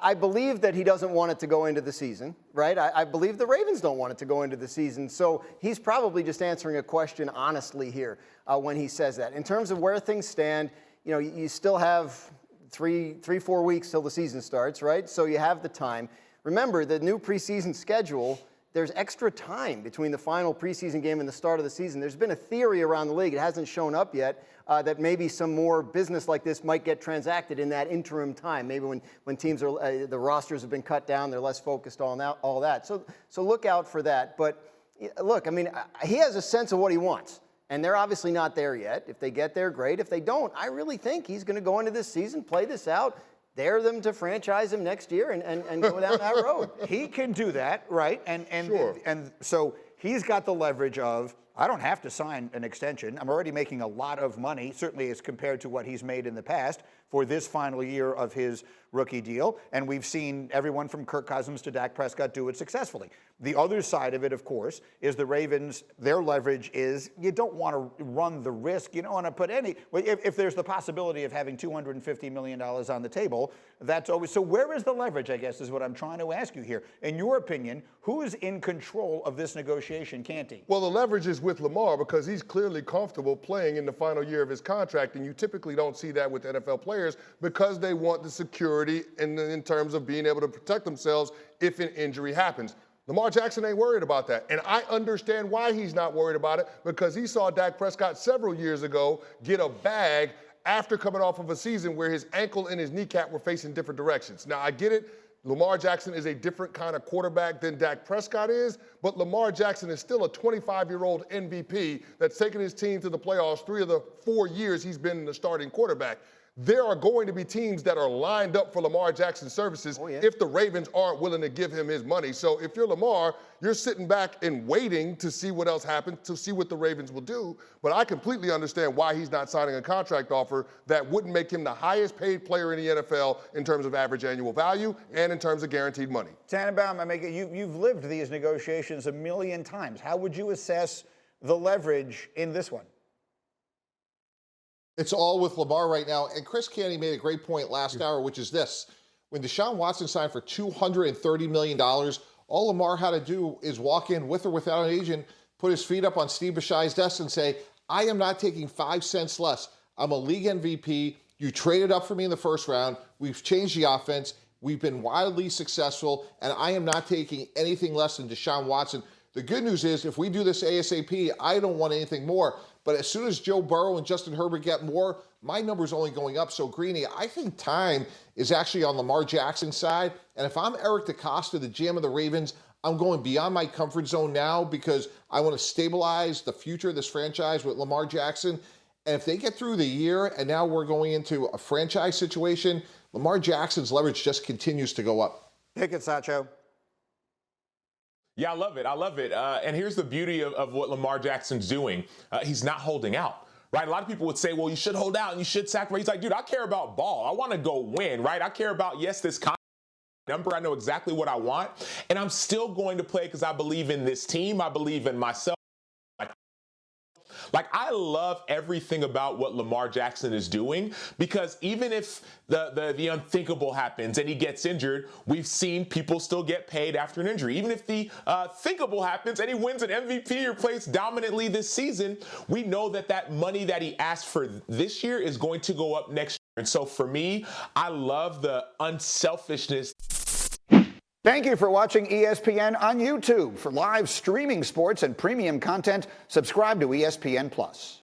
I believe that he doesn't want it to go into the season, right? I believe the Ravens don't want it to go into the season. So he's probably just answering a question honestly here when he says that. In terms of where things stand, you still have 4 weeks till the season starts, right? So you have the time. Remember, the new preseason schedule, there's extra time between the final preseason game and the start of the season. There's been a theory around the league, it hasn't shown up yet, that maybe some more business like this might get transacted in that interim time. Maybe when teams are, the rosters have been cut down, they're less focused on all that. So look out for that. But look, I mean, he has a sense of what he wants. And they're obviously not there yet. If they get there, great. If they don't, I really think he's going to go into this season, play this out, dare them to franchise him next year and go down that road. He can do that, right? Sure. And so he's got the leverage of, I don't have to sign an extension. I'm already making a lot of money, certainly as compared to what he's made in the past for this final year of his rookie deal. And we've seen everyone from Kirk Cousins to Dak Prescott do it successfully. The other side of it, of course, is the Ravens, their leverage is you don't want to run the risk. You don't want to put any, if there's the possibility of having $250 million on the table, that's always, so where is the leverage, I guess, is what I'm trying to ask you here. In your opinion, who is in control of this negotiation, Canty? Well, the leverage is with Lamar because he's clearly comfortable playing in the final year of his contract, and you typically don't see that with NFL players because they want the security in terms of being able to protect themselves if an injury happens. Lamar Jackson ain't worried about that, and I understand why he's not worried about it because he saw Dak Prescott several years ago get a bag after coming off of a season where his ankle and his kneecap were facing different directions. Now, I get it. Lamar Jackson is a different kind of quarterback than Dak Prescott is, but Lamar Jackson is still a 25-year-old MVP that's taken his team to the playoffs 3 of the 4 years he's been the starting quarterback. There are going to be teams that are lined up for Lamar Jackson's services if the Ravens aren't willing to give him his money. So if you're Lamar, you're sitting back and waiting to see what else happens, to see what the Ravens will do. But I completely understand why he's not signing a contract offer that wouldn't make him the highest paid player in the NFL in terms of average annual value and in terms of guaranteed money. Tannenbaum, you've lived these negotiations a million times. How would you assess the leverage in this one? It's all with Lamar right now. And Chris Canty made a great point last hour, which is this. When Deshaun Watson signed for $230 million, all Lamar had to do is walk in with or without an agent, put his feet up on Steve Bashai's desk and say, I am not taking 5 cents less. I'm a league MVP. You traded up for me in the first round. We've changed the offense. We've been wildly successful, and I am not taking anything less than Deshaun Watson. The good news is if we do this ASAP, I don't want anything more. But as soon as Joe Burrow and Justin Herbert get more, my number's only going up. So, Greeny, I think time is actually on Lamar Jackson's side. And if I'm Eric DeCosta, the GM of the Ravens, I'm going beyond my comfort zone now because I want to stabilize the future of this franchise with Lamar Jackson. And if they get through the year and now we're going into a franchise situation, Lamar Jackson's leverage just continues to go up. Pick it, Sacho. Yeah, I love it. I love it. And here's the beauty of what Lamar Jackson's doing. He's not holding out, right? A lot of people would say, well, you should hold out and you should sacrifice. He's like, dude, I care about ball. I want to go win, right? I care about, yes, this number. I know exactly what I want. And I'm still going to play because I believe in this team. I believe in myself. Like, I love everything about what Lamar Jackson is doing because even if the unthinkable happens and he gets injured, we've seen people still get paid after an injury. Even if the thinkable happens and he wins an MVP or plays dominantly this season, we know that that money that he asked for this year is going to go up next year. And so for me, I love the unselfishness. Thank you for watching ESPN on YouTube. For live streaming sports and premium content, subscribe to ESPN+.